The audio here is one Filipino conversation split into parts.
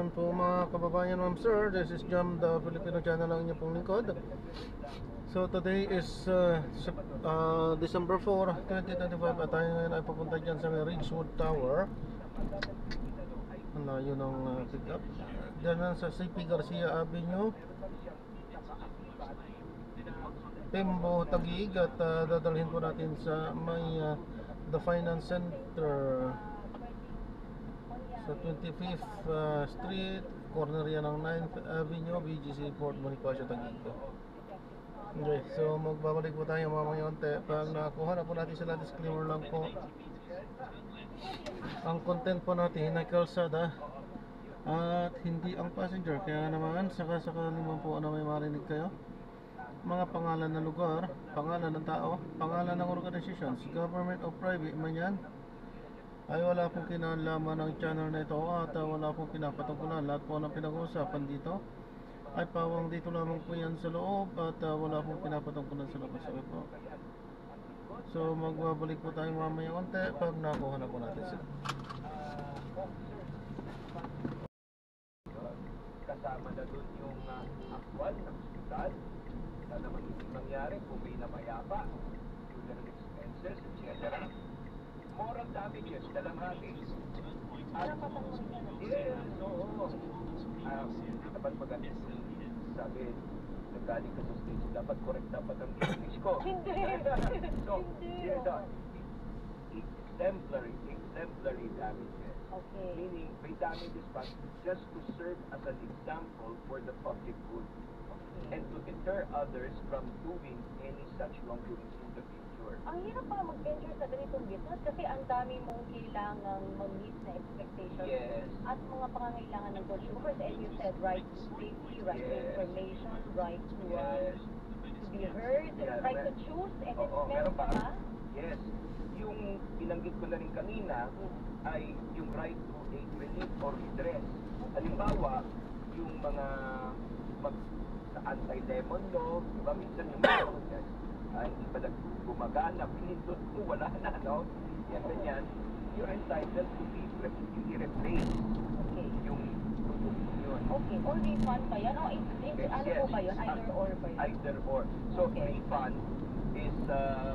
afternoon po mga kababayan, ma'am sir. This is Jam, the Filipino channel ng inyong pong lingkod. So today is December 4, 2025 at tayo ngayon ay papunta dyan sa Ridgewood Tower. Ang layo ng pick up. Dyan sa CP Garcia Avenue, Tembo, Taguig. At dadalhin po natin sa may The Finance Center sa 25th Street, corner yan ng 9th Avenue, BGC, Port Bonifacio, Taguig. Okay, so magbabalik po tayo mamaya unti. Pag nakuha na po natin sila, disclaimer lang po. Ang content po natin ay kalsada at hindi ang passenger. Kaya naman, saka naman po na may marinig kayo. Mga pangalan ng lugar, pangalan ng tao, pangalan ng organizations, government o private man yan, ay wala pong kinalaman ng channel na ito at wala pong pinapatungkulan. Lahat po ng pinag-uusapan dito ay pawang dito lamang po yan sa loob at wala pong pinapatungkulan sa labas. Okay po. So magbabalik po tayo mamaya konti pag nakuha na po natin sila. Kasama na dun yung aktwal ng hospital na naman yung nangyari kung may namayapa, funeral expenses, etc. Moral damages na lang natin. At yes, oo. Dapat magaling sabi, nagaling ka sa stage, dapat correct dapat ang English ko. Hindi. So, yes, exemplary damages. Okay. Meaning, may damages pa just to serve as an example for the public good. And to deter others from doing any such wrongdoings in the future. Ang hirap pa mag-venture sa ganitong business kasi ang dami mong kailangang ma-meet na expectations. Yes. At mga pangangailangan ng consumers. And you said right to safety, right to information, right to be heard, right to choose. And then meron pa ba? Yes. Yung binanggit ko na rin kanina ay yung right to a relief or redress. Halimbawa, yung mga sa anti-lemon law, diba? Minsan yung mga hindi pa nagumagana, pinindot mo, wala na, no? Yan, ganyan. You're entitled to be replaced. Okay. Yung product yun. Okay. Or refund ba yan? O, ano po ba yun? Either or ba yun? Either or. So, refund is,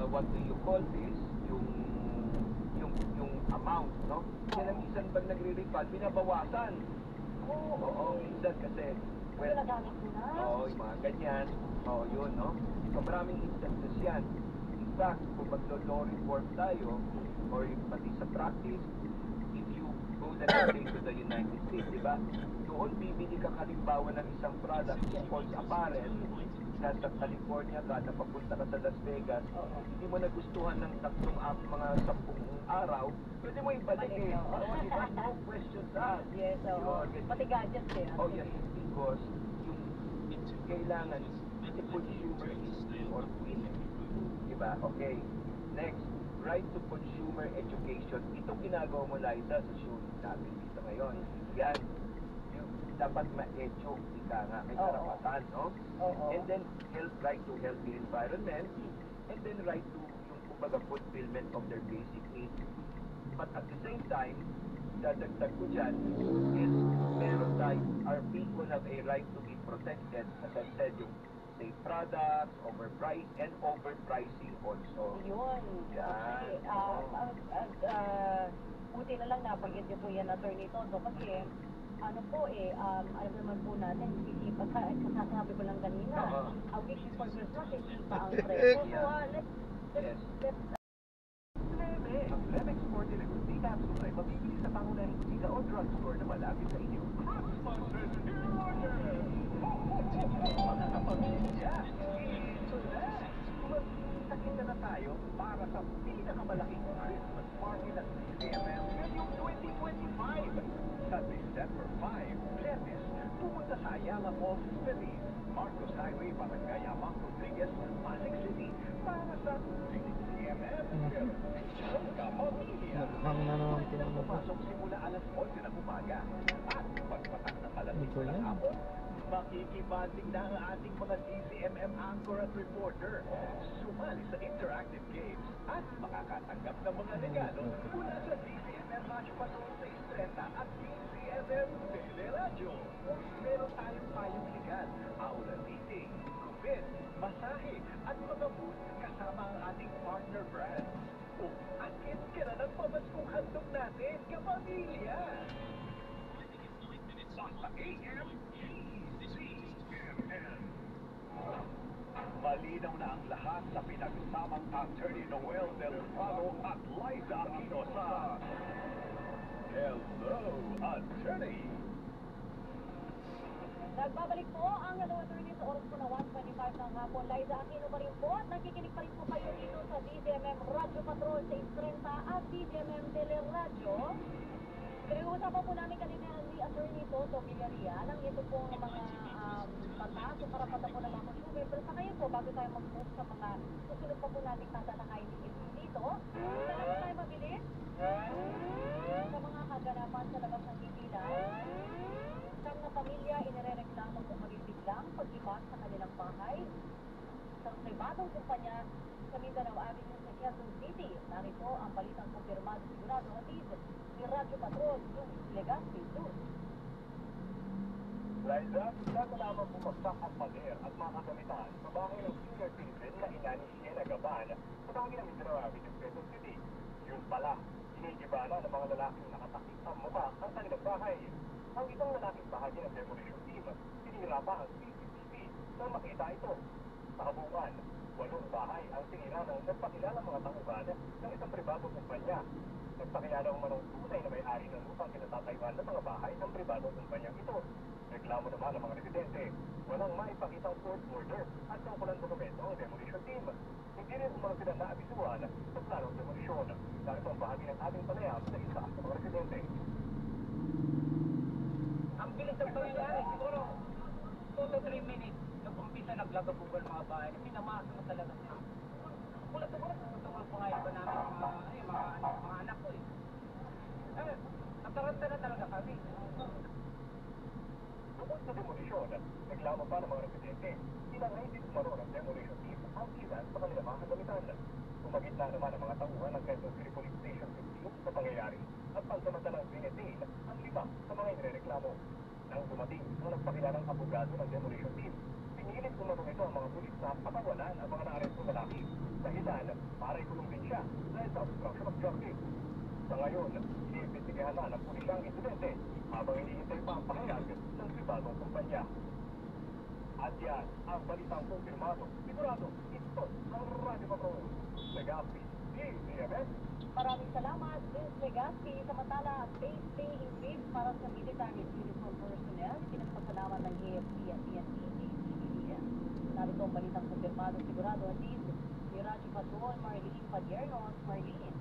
what do you call this? Yung amount, no? Yan ang minsan pag nagre-refund, binabawasan. Oo, minsan kasi Well, nagamit mo na? Oo, yung mga ganyan. Oo, yun, no? So, maraming instances yan. In fact, kung mag-law reform tayo, or pati sa practice, if you go the next day to the United States, di ba? Doon bibili ka kalimbawa ng isang product, false apparel, nasa California ka, napapunta ka sa Las Vegas, hindi mo nagustuhan ng mga 10 araw, pwede mo ibalik eh. No questions asked. Yes, pati gadgets eh. Oh, yes, because yung kailangan the consumer is or win. Diba? Okay. Next, right to consumer education. Itong ginagawa mo, Liza, sa show natin dito ngayon. Yan. Dapat ma-edu, ika nga, may karapatan, no? And then, right to healthy environment, and then right to yung kumbaga fulfillment of their basic needs. But at the same time, dadagdag ko dyan is meron tayo, our people have a right to be protected, as I said, yung safe products, overprice, and overpricing also. Yun. Yan. Buti na lang nabanggit niyo po yan, Attorney Tondo, kasi ano po alam naman po natin, sisipa ka, kasasabi ko lang kanina, a wish for Christmas, sisipa ang preso. So, let's Ang Flemex 40 Legusti Capsule ay mabibili sa pangunahing kusina o drugstore na malapit sa inyo. Cross-sponsors in your order! Mga kapamilya, ito na! Magkita na tayo para sa pinakamalaking Christmas party ng CCMM ngayong 2025. Sa December 5, Biyernes, pumunta sa Ayala Mall City, Marcos Highway, Barangay Amang Rodriguez, Pasig City, para sa CCMM. Kapamilya. Naghang na naman ito ng Papasok simula alas 8 ng umaga. At pagpatak ng alas 5 ng hapon, makikibanding na ang ating mga DCMM anchor at reporter. Sumali sa interactive games at makakatanggap ng mga regalo mula sa DCMM Match Patrol sa Istreta at DCMM FM Teleradyo. Meron tayong payong legal, aula meeting, gupit, masahe, at mga booth kasama ang ating partner brands. O, akit ka na ng pamaskong handog natin, kapamilya! Sa AM, GCMN. Malinaw na ang lahat sa pinagsamang Attorney Noel Del Prado at Liza Aquino sa Hello, Attorney! Nagbabalik po ang Hello Attorney sa oras po na 1:25 ng hapon. Liza Aquino pa rin po at nakikinig pa rin po kayo dito sa DZMM Radio Patrol sa 630 at DZMM Teleradyo. Pinag-uusapan po namin kanina ni Attorney Toto Villarreal ang ito pong mga batas o karapatan po ng mga consumer. Pero sa ngayon po, bago tayo mag-move sa mga susunod pa po natin tatalakayin dito, talaga tayo mabilis sa mga kaganapan sa labas ng Pilipinas. Isang na pamilya inirereklamo kung magiging paglibas sa kanilang bahay sa pribadong kumpanya sa Mindanao Avenue sa Quezon City. Narito ang balitang kumpirmado sigurado hatid ni Radyo Patrol, Luis Legaspi. Liza, bago lamang bumagsak ang pader at mga kagamitan sa bahay ng senior citizen na ina ni Siena Gaban sa bahay ng Mindanao Avenue, Quezon City. Yun pala, inigibala ng mga lalaking nakatakip ang mukha ang kanilang bahay. Ang isang lalaking bahagi ng demolition team, sinira pa ang CCTV nang makita ito. Sa kabungan, 8 bahay ang sinira ng nagpakilala mga tauhan ng isang pribadong kumpanya. Nagpakilala ang manong tunay na may-ari ng lupang kinatatayuan ng mga bahay ng pribadong kumpanyang ito. Reklamo naman ng mga residente, walang maipakitang court order at kaukulang dokumento ang demolition team. Hindi rin umang sila naabisuan sa planong demolisyon. Narito ang bahagi ng ating panayam sa isa sa mga residente. Ang bilis ng pangyayari, siguro 2 to 3 minutes. Nag-umpisa naglagabugan mga bahay. Pinamasa na talaga siya. Kulat na po nga iba namin mga anak ko eh. Nataranta na talaga kami. Tungkol sa demolisyon, reklamo pa ng mga residente, tinangay din umano ng demolition team ang ilan sa kanilang mga kagamitan. Umagitna naman ang mga tauhan ng Quezon City Police Station 15 sa pangyayari at pansamantalang binetain ang 5 sa mga inireklamo. Nang dumating ang nagpakilalang abogado ng demolition team, pinilit umano ito ang mga pulis na patawalan ang mga naarestong lalaki. Dahilan, para ikulong din siya dahil sa obstruction of justice. Sa ngayon, iniimbestigahan na ng pulis ang insidente habang hinihintay pa ang pahayag ng pribadong kumpanya. At yan ang balitang kumpirmado. Sigurado, ito ang Radyo Patrol. Legaspi, DZMM. Maraming salamat, Luis Legaspi. Samantala, base pay increase para sa military uniform personnel. Pinagpasalamat ng AFP at PNP, ACBDM. Narito ang balitang kumpirmado sigurado hatid ni Radyo Patrol, Marlene Padiernos. Marlene.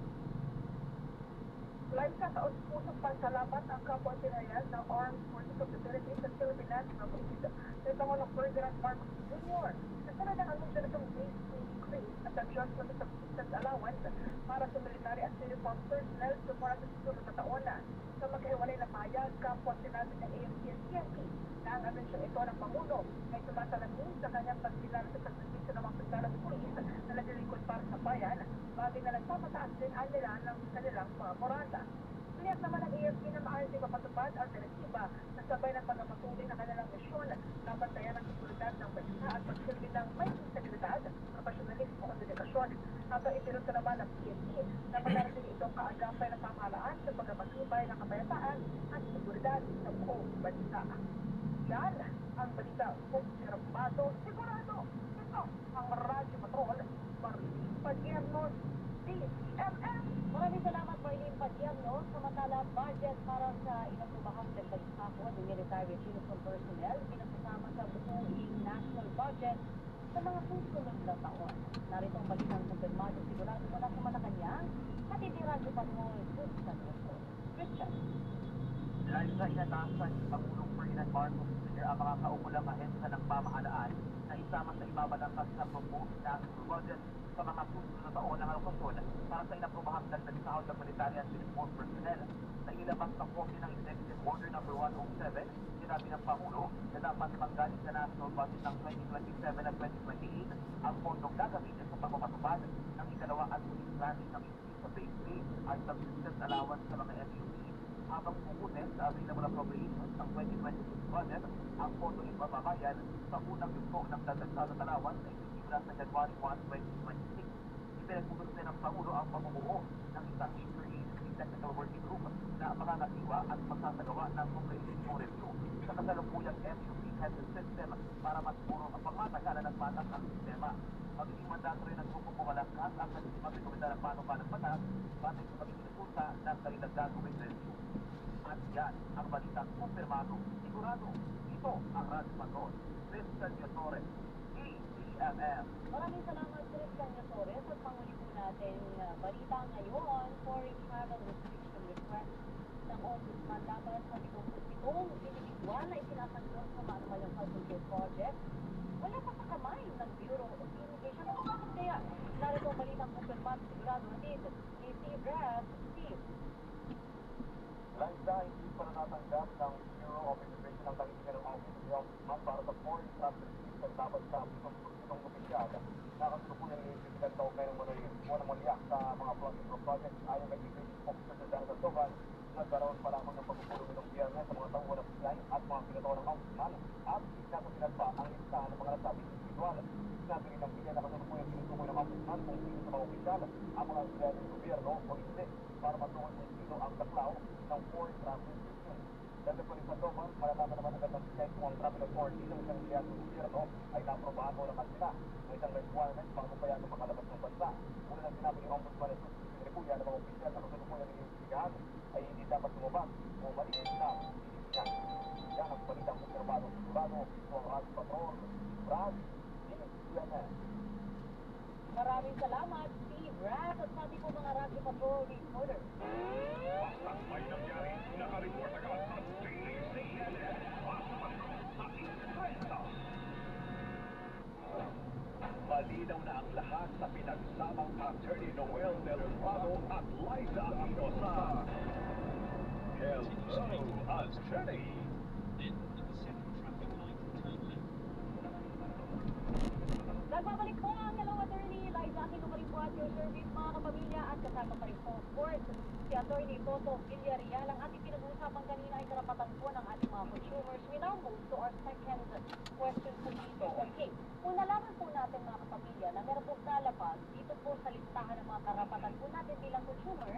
Live sa taos-pusong pagsalamat ang kapwa Pinayan ng Armed Forces of the Philippines at Philippine National Police kay Pangulong Ferdinand Marcos Jr. Kasunod ang anunsyo nitong base pay increase at adjustment sa subsistence allowance para sa military at uniform personnel sumula sa susunod na taon. Sa magkahiwalay na payag, kapwa sinabi ng AFP at PNP na ang anunsyo ito ng Pangulo ay sumasalamin sa kanyang pagkilala sa sakripisyo ng mga pagkalang pulis na naglilingkod para sa bayan, bagay na nagpapataas din ang nila ng kanilang mga morada. Tiniyak naman ng AFP na maayos ay mapatupad ang direktiba na sabay ng pagpapatuloy ng kanilang misyon na bantayan ang seguridad ng bansa at pagsilbi ng may integridad, profesionalismo at dedikasyon. Habang ipinunta naman ng PNP na manarating itong kaagapay ng pamahalaan sa pagpapatibay ng kapayapaan at seguridad sa buong bansa. Yan ang balita kumpirmado sigurado. Ito ang Radyo Patrol, Marlene Padiernos, DZMM. Maraming salamat, Marlene Padiernos. Samantala, budget para sa inaprobahang pagpapakot ng military at uniform personnel pinasasama sa buong national budget sa mga susunod na taon. Narito ang balitang kumpirmado sigurado mula sa Malacanang, hatid ni Radyo Patrol, Christian Rason. Christian. Dahil sa inatasan ni Pangulong Ferdinand Marcos Jr. ang mga kaukulang ahensya ng pamahalaan na isama sa ibabalangkas sa proposed national budget sa mga susunod na taon ng alokasyon para sa inaprobahang dagdag sahod ng military at uniform personnel. Sa inilabas ng kopya ng Executive Order No. 107, sinabi ng Pangulo na dapat manggaling sa national budget ng 2027 at 2028 ang pondong gagamitin sa pagpapatupad ng ikalawa at huling planning ng increase sa base pay at subsistence allowance sa mga MUP. habang kukunin sa available appropriations ng 2026 budget ang pondo ng pamamayan sa unang yugto ng dagdag na talawan na isisimula sa January 1, 2026. Ipinagputos din ng Pangulo ang pamumuo ng isang interagency technical working group na makakasiwa at magsasagawa ng comprehensive review sa kasalukuyang MUP health system para mas puro ang pangmatagalan at patas ang sistema. Magiging mandato rin ng grupong bumalangkas at magrekomenda ng panukalang batas batay sa magiging resulta ng kanilang gagawin review. At yan ang balitang kumpirmado. Sigurado, ito ang Radyo Patrol. Christian Yotore, ACMM. Maraming salamat, Christian Torres, at panghuli po natin balita ngayon, foreign travel restriction request ng Ombudsman laban sa 77 individual na isinasangkot sa Manumalang Cultural Project. Wala pa sa kamay ng Bureau of Immigration. Bakit kaya? Narito ang balitang kumpirmado sigurado natin ni Steve Rath. Steve. Liza, hindi pa natatanggap ng Bureau of Immigration ang kahilingan ng Office of the Ombudsman para sa foreign travel restriction dapat sa itong opisyal. Nakasukuyan ng imbestigan kaugnay ng mga maliyak sa mga project ayon kay Immigration Officer sa Dara Sandoval. Nagkaroon pa lamang ng pagpupulong ng biyernes sa mga tauhan ng PCI at mga pinatawa ng Ombudsman at isinasabihan pa ang lista ng mga nasabing individual. Sinabi rin ng PCI na kasalukuyan sinusukoy ng Ombudsman kung sino sa mga opisyal ang mga empleyado ng gobyerno o hindi para matukoy kung sino ang taklaw ng foreign travel restriction. Dagdag pa rin sa Sandoval, malalaman naman agad ng PCI kung ang travel authority ng isang empleyado ng gobyerno ay naprobahan o nakasila ng isang requirement bago pa yan makalabas ng bansa. Una ng sinabi ni Ombudsman na susunod Repuya ng mga opisyal na kasalukuyan ng investigahan ay hindi dapat lumabas o maliit na sinisyan. Yan ang balitang kumpirmado sigurado o ang Radyo Patrol, Brad, DCMS. Maraming salamat, Steve Rath, at sa ating po mga Radyo Patrol reporter. Basta may nangyari, nakareport agad sa DCMS. Sa Inkwenta. Malinaw na ang lahat sa pinagsamang Attorney Noel Del Prado at Liza Mendoza. Hello, Attorney! Nagbabalik po ang Hello Attorney Liza Aquino pa rin po at your service mga kapamilya at kasama pa rin po of course si Attorney Toto Villarreal. Ang ating pinag-uusapan kanina ay karapatan po ng ating mga consumers. We now move to our second question po dito. Okay, kung nalaman po natin mga kapamilya na meron pong lalabas dito po sa listahan ng mga karapatan po natin bilang consumer,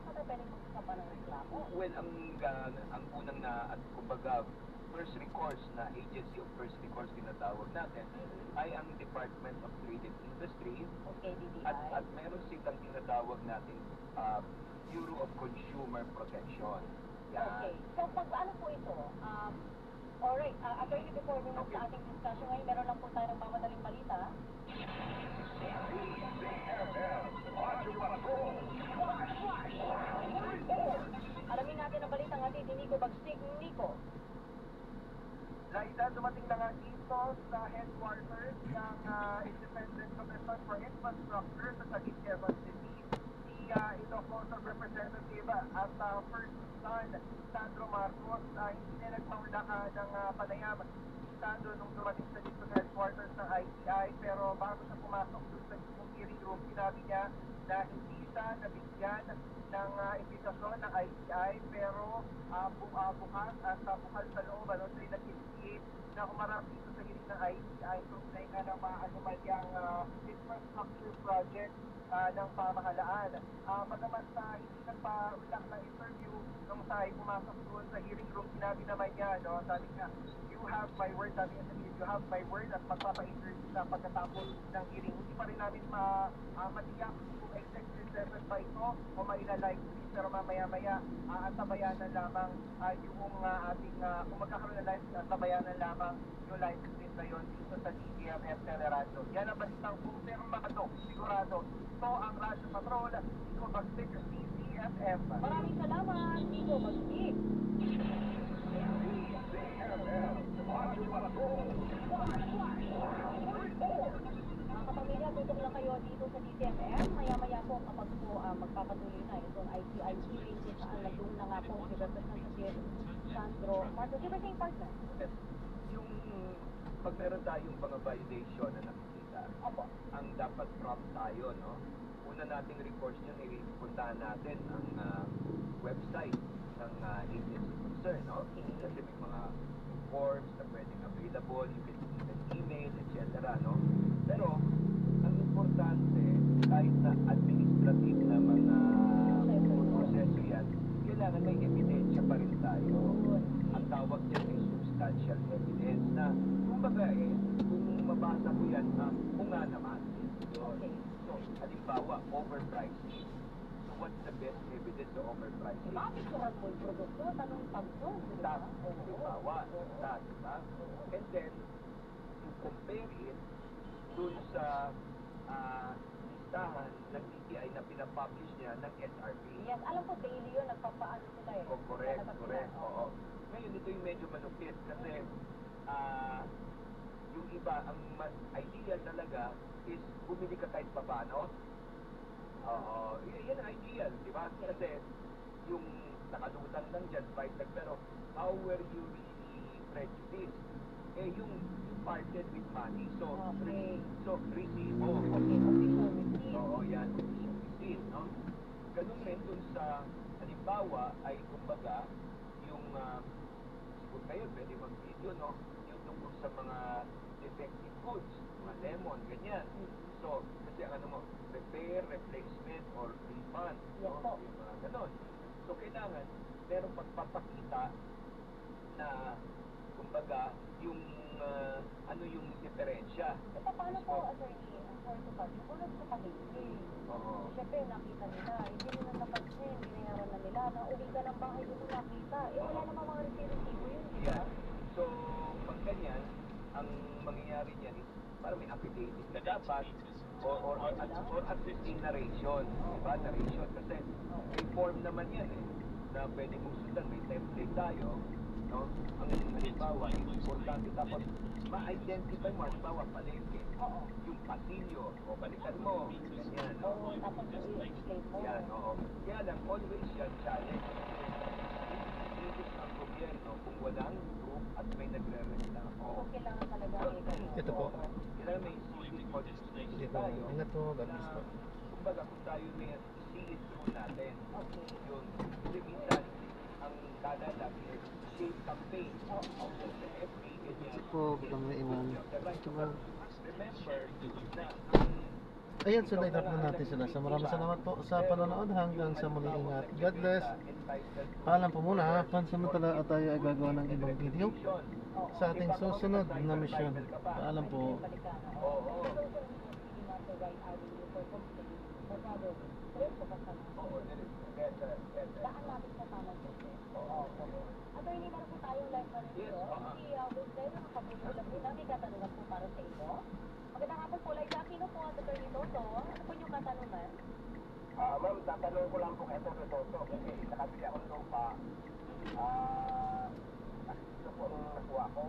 sa pwedeng magkakapan ng reklamo. Well, ang unang na at kumbaga first recourse na agency of first recourse tinatawag natin ay ang Department of Trade and Industry Okay, DTI. at meron silang tinatawag natin Bureau of Consumer Protection. Okay. So, ano po ito? Alright, attorney, before we move sa ating discussion ngayon, meron lang po tayo ng mamadaling balita. Radyo Patrol. Alamin natin ang balita ng ating Nico Bagstig. Nico. Liza, dumating na nga dito sa headquarters ng Independent Commission for Infrastructure sa Taguig, Quezon City. Si Ilocos of Representative at First Son, Sandro Marcos, hindi na nagpaula ng panayam si Sandro nung dumating sa dito sa headquarters ng ICI, pero bago siya pumasok doon sa mismong hearing room, sinabi niya na hindi siya nabigyan ng imbitasyon ng ICI, pero bukas at bukal sa loob, siya nag-initiate na humarap dito sa hearing ng ICI tunay nga ng mga anomalyang infrastructure project ng pamahalaan. Bagamat hindi nagpa-ulang na interview nung sa pumasok doon sa hearing room, sinabi naman niya, no, sabi niya, you have my word, sabi niya sa hearing, you have my word at magpapa-interview sa pagkatapos ng hearing. Hindi pa rin namin matiyak kung executive session pa ito o mailalive stream, pero mamaya-maya antabayanan lamang yung ating, kung magkakaroon ng live, antabayanan lamang yung live stream na yun dito sa DCMS Teleradyo. Yan ang balitang kumpirmado, sigurado. Ito ang Radyo Patrol, Nico Bagstig, DCFM. Maraming salamat, Nico Bagstig. Radyo Patrol. Mga kapamilya, tutok lang kayo dito sa DCFM. Maya-maya po kapag po magpapatuloy na itong ICI hearing kung saan nag-doon na nga po si Representative Sandro Marcos. Di ba siyang partner? Yung pag meron tayong mga violation na nakikita, Opo. ang dapat prompt tayo, no? Una nating recourse yun, ipuntahan natin ang website ng agency concern, no? Kasi may mga forms na pwedeng available, you can even email, etc., no? Pero, ang importante, kahit na administrative na mga proseso yan, kailangan may ebidensya pa rin tayo. Ang tawag dyan ay substantial evidence na, kumbaga kung mabasa ko yan, kung nga naman. So, halimbawa, overpricing. So, what's the best evidence of overpricing? Bakit surat mo yung produkto? Tanong pagso? Tax, halimbawa, tax, diba? And then, you compare it dun sa listahan ng DTI na pinapublish niya ng SRP. Yes, alam ko daily yun, nagpapaano sila eh. Oh, correct, Lalabas correct. sila. Oo. Ngayon, ito yung medyo malupit kasi yung iba, ang ideal talaga is bumili ka kahit papaano. Oo, yan ang ideal, di ba? Kasi yung nakalutang lang dyan, fight lang, pero how were you really prejudiced? Yung parted with money. So, Okay. resibo. Okay, official receipt. Oo, yan. Receipt, no? Ganun rin dun sa, halimbawa, ay kumbaga, yung, siguro kayo, pwede mag-video, no? Yung tungkol sa mga defective goods, mga lemon, ganyan. So, kasi ang ano mo, repair, replacement, or refund, Yes no? po. Yung mga ganon. So, kailangan, merong pagpapakita na, kumbaga, yung, ano yung diferensya. E paano po, attorney, sorry to cut you, kung nagpapalingki, Oo. siyempre nakita nila, hindi nila napansin, binayaran na nila, nauwi ka ng bahay, hindi mo nakita. Wala namang mga resibo yun, di ba? Yan. So, pag ganyan, ang mangyayari niyan is parang may affidavit na dapat or at least in narration. Diba? Narration. Kasi may form naman yan na pwede mong sundan. May template tayo. No? Ang halimbawa, yung importante dapat ma-identify mo. Halimbawa, palengke. Oo. Yung pasilyo. O balikan mo. Ganyan. No? Oo, tapos i-explain mo. Yan, oo. Kaya lang, always yan challenge. Hindi ang gobyerno kung walang group at may nagre-reklamo. So, kailangan talaga may ganun. Ito po. Kailangan may civic participation Dito, tayo. ingat po, God bless po. Kumbaga, kung tayo may see it through natin. Okay. Yun. Kasi minsan, ang kalalag is shape campaign. Oo. Sa FB, ganyan. Ito po, baka may iwan. Ito po. Remember na Ayan, so na-drop na natin sila. So maraming salamat po sa panonood. Hanggang sa muli, ingat. God bless. Paalam po muna. Pansamantala at tayo ay gagawa ng ibang video sa ating susunod na mission. Paalam po. Oo. Oo, Daan natin sa tamang proseso. Attorney, meron po tayong live na rin Yes, dito. Si Wilson, nakapagpulang po namin katanungan po para sa inyo. Magandang hapon po, Liza. Sino po ang Attorney Toto? Ano po yung katanungan? Ma'am, tatanong ko lang po kay Atty. Toto kasi nakabili akong lupa. Ito po ang nakuha ko.